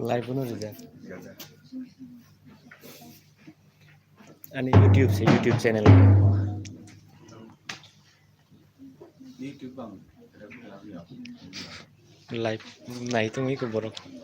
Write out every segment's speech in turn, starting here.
live पण होते आणि यूट्यूब चॅनल लाइव नाही तुम्ही खूप बरोबर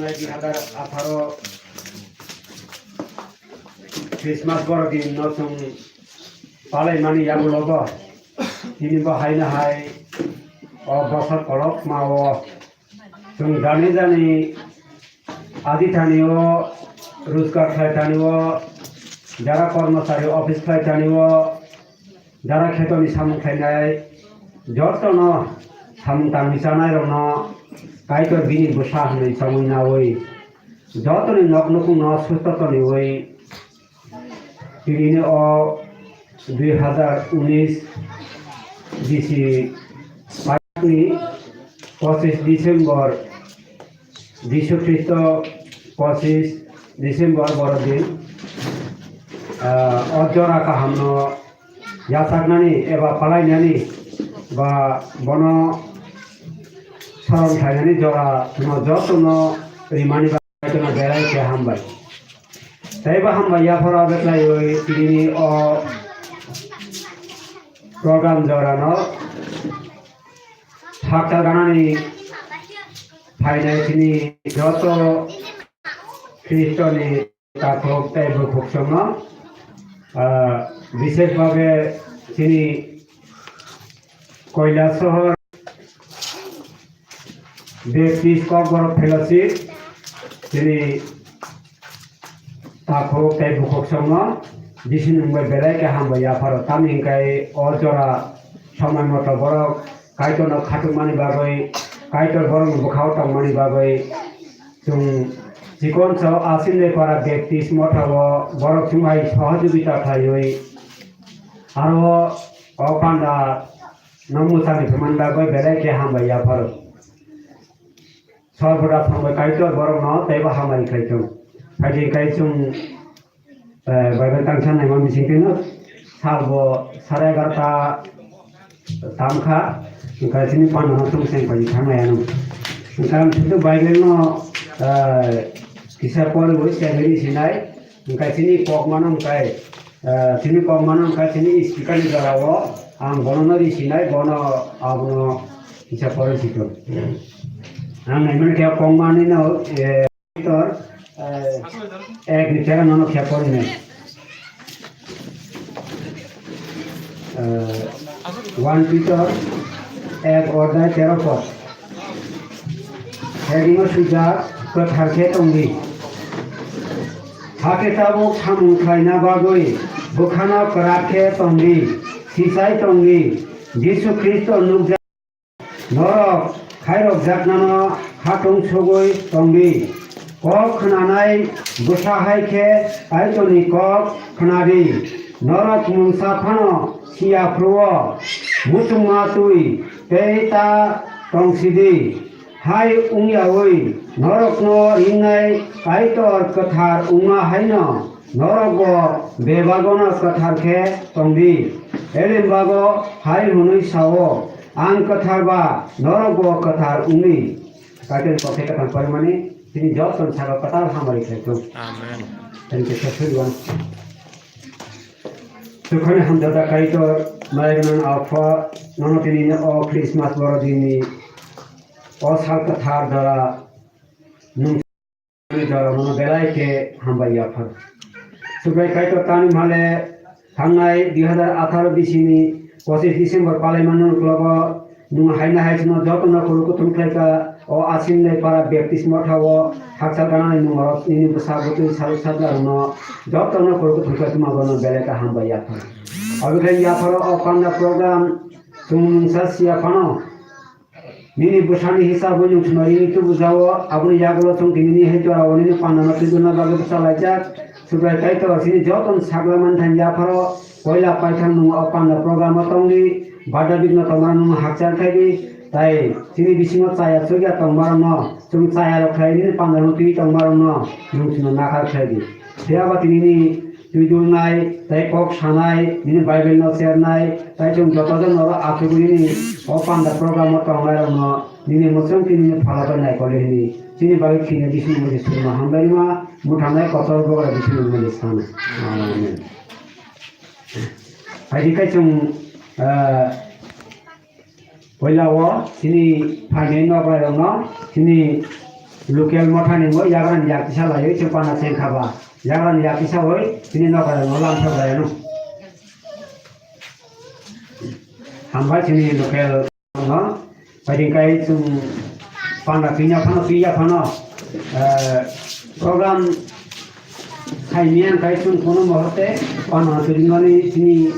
थांनाय 2018 Christmas बरदिन जों पालायमानि यागुलबो दिनै बाहायनो हाय बसर कलक मावो जों दानि जानि आदि थानियो रोजगार खालायथानियो যারা কর্মচারী অফিস খালাयथानियो যারা खेतनि सामुं खायनाय जतन सामुं तांनि जानाय रन कायतर बिनि बसा होनै सामुं नावै जतनि नकनुकुं न सुस्ततनि वै तिरिनि अ 2019 BC पाइनि 25 डिसेम्बर जिसु ख्रीष्ट 25 डिसेम्बर बरदिन अजरा काहामनो यासागनानि एबा पालायनानि बा बन सरन थायनानि जरा न जतन रिमानि बायतन बेराय के हामबाय तैबा हामबाय याफरा बेतलायै तिरिनि अ प्रोग्राम जरा न हाक्ता गानानि फायनाय तिनि जत ख्रीष्टनि ताखोक तैबो खुक्संनो विशेषभावे तिनी কৈলাস শহর बेप्टिस्ट कॉर्पोरेट फेलोशिप तिनी ताखौ तै बुखोक्संनो दिसिनुंबाय बेलायके हामबाय याफार तामिंखाय अजरा समय मत बरक कायतन खाटुमानि बागै कायतर बरं बुखाव तंमानि बागै जों जिकोन स आसिनले पारा बेप्टिस्ट मठाव बरक सुमाय सहयोगिता थायै आरो अपान्दा नमुसानि फोरमान बागै बेलायके हामबाय याफार सर्वदा थांबाय कायतर बरं न तैबा हामाय खायथों फायदि कायचुं बाइबेल तांसानाय मा मिसिंखौनो सालबो 11:30 तामखा कायसिनि पानना तुमसें फायदि थांनायानो ओंखाम थुदो बाइबेल न किसा पढ्नु सेमेरी सिनाय कायसिनि पकमानम काय सिनि पकमानम कायसिनि स्पिकारनि जराव आं बननरि सिनाय बन आबनो किसा पढिसितो आं नायमन के पकमानि न तर एक निचेगा ननो क्या पढ़ने 1 पीटर एक अध्याय 13 पद हेडिंग सुजा कथारखे तंगी हाकेताबो सामुं खायना बागै बुखाना कराखे तंगी सिसाय तंगी जिसु ख्रीष्ट नुजा नरक खायरक जागनानो हाथं सगै तंगी कक खनानाय गोसाहायखे आयतनि कक खनादि नरक मुंसाफानो सियाफ्रुव मुसुमा तुई तेता तंसिदि हाय उंयावै नरकनो रिंनाय आयतर कथार उमा हायनो नरकगो बेबागनो कथारखे तंदि एलिमबागो हाय हुनै सावो आं कथारबा नरकगो कथार उंनि कायतनि पथे कथार परमानि তিনি যতন ছাগা কতার হামারি খাইতো আমেন থ্যাংক ইউ এভরিওয়ান সুখনে হাম দাদা কাইতো মাইগনান আফা নন তিনি অ ক্রিসমাস বড়দিনি অ সাল কথার দ্বারা নুন দ্বারা নন বেলাইকে হামবাই আফা সুবাই কাইতো তানি মালে থাংনাই 2018 বিসিনি 25 ডিসেম্বর পালাইমানো ক্লাব নুন হাইনা হাইসনো যতন করুকো তুমখাইকা o asinle para baptist mothawo haksa ganani numero ini besagutu saru sadlarno jotno korku thukka tumagono beleka hamba yakha agulen yakharo o panda program tum sasia pano nini busani hisab bunung sunari itu buzawo abuni yagulo tum kinini hejora onini panana tiduna bagu salajak subai kaito sini joton saglaman than yakharo koila paithang nung o panda program tongi bada bigna tomran nung hakchar khaidi তাই তিনি বিসিং চায়া চগিয়া তংমারন তুমি চায়া রখাইনি পান্দানো তুই তংমারন নুসিনো নাখার খাইদি সেবা তিনি তুই দুলনাই তাই cock সানাই নিনি Bible ন শেয়ারনাই তাই তুমি যতজন নর আতুগুনি ও পান্দা প্রোগ্রাম তংমারন নিনি মসং তিনি ফালাতো নাই কলেনি তিনি বাগে কিনে বিসিং মধ্যে শুনো হামদাইমা মুঠানাই কত বগরা বিসিং মধ্যে সানা আমেন হাইদিকাই চুম Wala sini pagay no para no sini local mothani mo yagran yakisa layo chupana seng khaba yagran yakisa hoi tini nokara no lam thok layo no hambai tini local no padingkai chung panda pinya phano program Kaimian kaitun kono mohorte pano turingani tini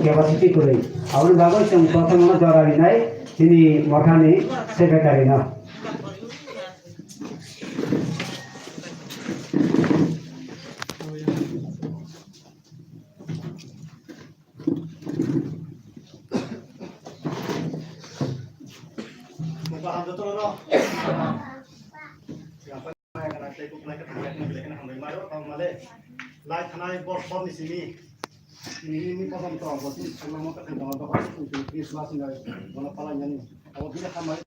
capacity kore awon bago chung prothomo jara binai tini mothani secretary na Lai thanai bor ni sini ini pasang to boti sama mo ka ba ba itu Christmas ngai wala pala nyani awo bila kamai